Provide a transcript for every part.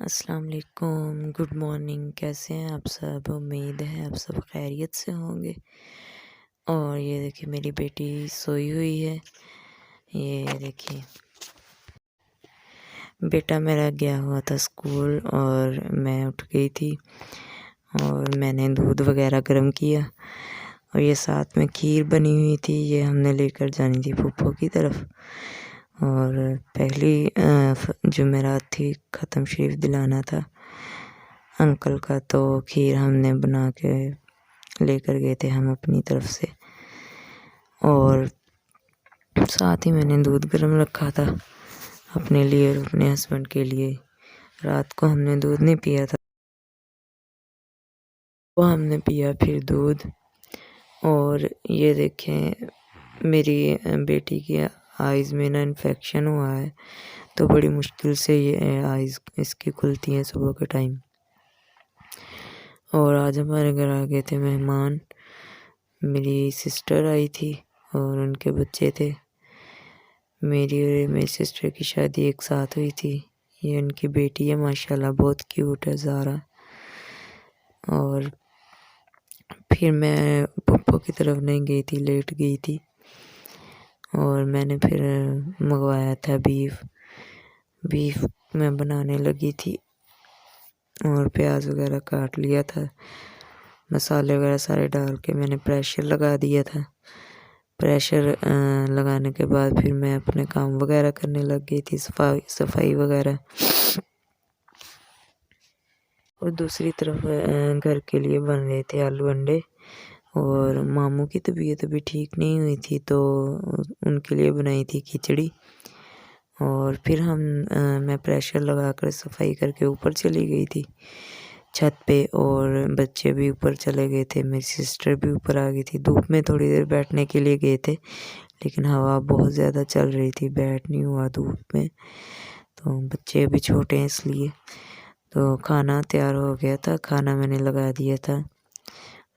अस्सलाम वालेकुम, good morning. कैसे हैं आप सब? उम्मीद है आप सब खैरियत से होंगे। और ये देखिए मेरी बेटी सोई हुई है। ये देखिए बेटा मेरा गया हुआ था स्कूल और मैं उठ गई थी और मैंने दूध वगैरह गर्म किया और ये साथ में खीर बनी हुई थी। ये हमने लेकर जानी थी फूफो की तरफ। और पहली जुमेरात थी, ख़त्म शरीफ दिलाना था अंकल का, तो खीर हमने बना के लेकर गए थे हम अपनी तरफ से। और साथ ही मैंने दूध गर्म रखा था अपने लिए और अपने हस्बैंड के लिए। रात को हमने दूध नहीं पिया था, वो हमने पिया फिर दूध। और ये देखें मेरी बेटी की आइज़ में ना इन्फेक्शन हुआ है, तो बड़ी मुश्किल से ये आइज़ इसकी खुलती हैं सुबह के टाइम। और आज हमारे घर आ गए थे मेहमान। मेरी सिस्टर आई थी और उनके बच्चे थे। मेरी और मेरी सिस्टर की शादी एक साथ हुई थी। ये उनकी बेटी है, माशाल्लाह बहुत क्यूट है ज़ारा। और फिर मैं पप्पो की तरफ नहीं गई थी, लेट गई थी। और मैंने फिर मंगवाया था बीफ मैं बनाने लगी थी और प्याज वगैरह काट लिया था। मसाले वगैरह सारे डाल के मैंने प्रेशर लगा दिया था। प्रेशर लगाने के बाद फिर मैं अपने काम वगैरह करने लग गई थी, सफाई वगैरह। और दूसरी तरफ घर के लिए बन रहे थे आलू अंडे। और मामू की तबीयत अभी ठीक नहीं हुई थी, तो उनके लिए बनाई थी खिचड़ी। और फिर मैं प्रेशर लगाकर सफाई करके ऊपर चली गई थी छत पे। और बच्चे भी ऊपर चले गए थे, मेरी सिस्टर भी ऊपर आ गई थी। धूप में थोड़ी देर बैठने के लिए गए थे, लेकिन हवा बहुत ज़्यादा चल रही थी, बैठ नहीं हुआ धूप में। तो बच्चे अभी छोटे हैं इसलिए। तो खाना तैयार हो गया था, खाना मैंने लगा दिया था,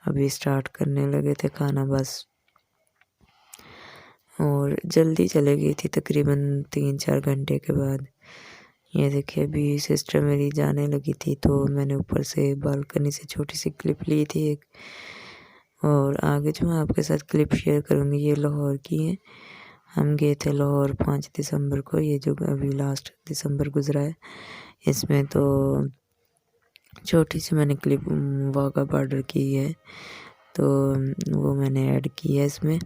अभी स्टार्ट करने लगे थे खाना बस। और जल्दी चले गई थी तकरीबन 3-4 घंटे के बाद। ये देखिए अभी सिस्टर मेरी जाने लगी थी, तो मैंने ऊपर से बालकनी से छोटी सी क्लिप ली थी एक। और आगे जो मैं आपके साथ क्लिप शेयर करूँगी ये लाहौर की है। हम गए थे लाहौर 5 दिसंबर को, ये जो अभी लास्ट दिसंबर गुजरा है इसमें। तो छोटी सी मैंने क्लिप वाघा बॉर्डर की है, तो वो मैंने ऐड की है इसमें।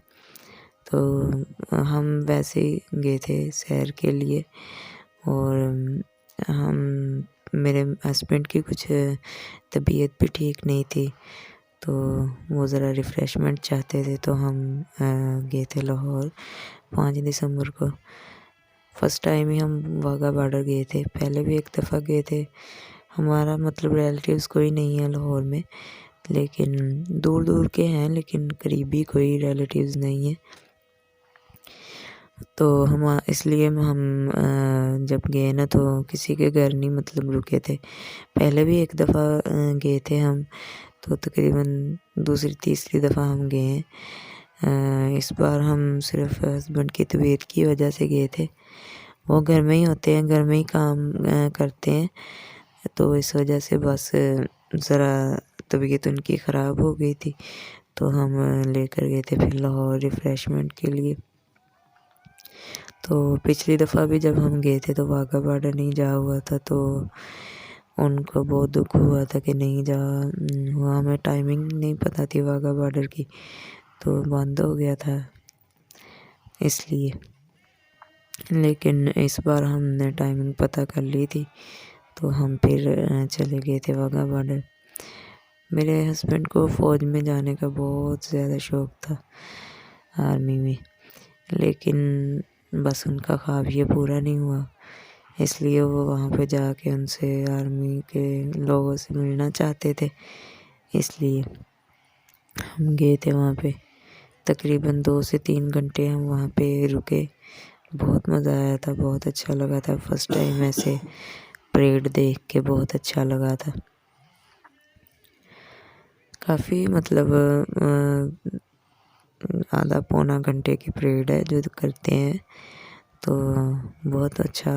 तो हम वैसे ही गए थे सैर के लिए। और हम मेरे हस्बैंड की कुछ तबीयत भी ठीक नहीं थी, तो वो ज़रा रिफ़्रेशमेंट चाहते थे, तो हम गए थे लाहौर 5 दिसंबर को। फ़र्स्ट टाइम ही हम वाघा बॉर्डर गए थे, पहले भी एक दफ़ा गए थे। हमारा मतलब रिलेटिव्स कोई नहीं है लाहौर में, लेकिन दूर दूर के हैं, लेकिन करीबी कोई रिलेटिव्स नहीं है। तो हम इसलिए हम जब गए ना तो किसी के घर नहीं मतलब रुके थे। पहले भी एक दफ़ा गए थे हम, तो तकरीबन दूसरी तीसरी दफ़ा हम गए हैं। इस बार हम सिर्फ हस्बैंड की तबीयत की वजह से गए थे। वो घर में ही होते हैं, घर में ही काम करते हैं, तो इस वजह से बस ज़रा तबीयत उनकी ख़राब हो गई थी, तो हम लेकर गए थे फिर लाहौर रिफ़्रेशमेंट के लिए। तो पिछली दफ़ा भी जब हम गए थे तो वाघा बॉर्डर नहीं जा हुआ था, तो उनको बहुत दुख हुआ था कि नहीं जा हुआ। हमें टाइमिंग नहीं पता थी वाघा बॉर्डर की, तो बंद हो गया था इसलिए। लेकिन इस बार हमने टाइमिंग पता कर ली थी, तो हम फिर चले गए थे वाघा बॉर्डर। मेरे हस्बैंड को फ़ौज में जाने का बहुत ज़्यादा शौक़ था, आर्मी में, लेकिन बस उनका ख्वाब ये पूरा नहीं हुआ, इसलिए वो वहाँ पे जाके उनसे आर्मी के लोगों से मिलना चाहते थे। इसलिए हम गए थे वहाँ पे, तकरीबन 2 से 3 घंटे हम वहाँ पे रुके। बहुत मज़ा आया था, बहुत अच्छा लगा था। फर्स्ट टाइम ऐसे परेड देख के बहुत अच्छा लगा था। काफ़ी मतलब आधा पौना घंटे की परेड है जो करते हैं, तो बहुत अच्छा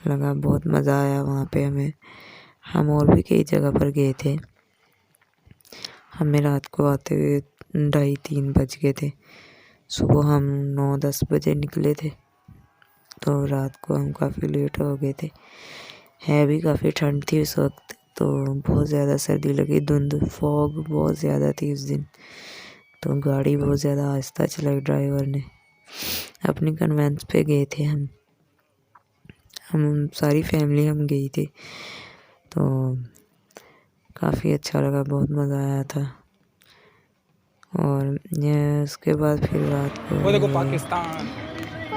लगा, बहुत मज़ा आया वहाँ पे हमें। हम और भी कई जगह पर गए थे। हमें रात को आते हुए 2:30-3 बज गए थे। सुबह हम 9-10 बजे निकले थे, तो रात को हम काफ़ी लेट हो गए थे। है भी काफ़ी ठंड थी उस वक्त, तो बहुत ज़्यादा सर्दी लगी। धुंध फॉग बहुत ज़्यादा थी उस दिन, तो गाड़ी बहुत ज़्यादा आहिस्ता चलाई ड्राइवर ने। अपनी कन्वेंस पे गए थे हम सारी फैमिली हम गई थी, तो काफ़ी अच्छा लगा, बहुत मज़ा आया था। और ये उसके बाद फिर रात को वो देखो पाकिस्तान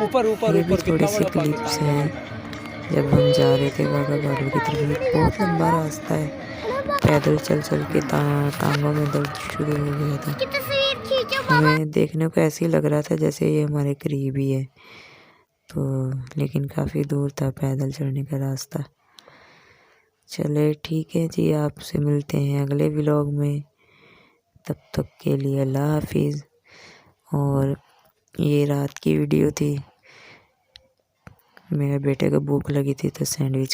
ऊपर ऊपर ये भी ऊपर, थोड़ी कितना सी बड़ा क्लिप्स पाकिस्तान हैं। देखो। जब हम जा रहे थे वाघा बॉर्डर की तरफ, एक बहुत लंबा रास्ता है, पैदल चल चल के टांगों में दर्द शुरू हो गया था। हमें देखने को ऐसे ही लग रहा था जैसे ये हमारे करीब ही है, तो लेकिन काफ़ी दूर था पैदल चढ़ने का रास्ता। चले ठीक है जी, आपसे मिलते हैं अगले व्लॉग में। तब तक के लिए अल्लाह हाफिज़। और ये रात की वीडियो थी, मेरे बेटे को भूख लगी थी तो सैंडविच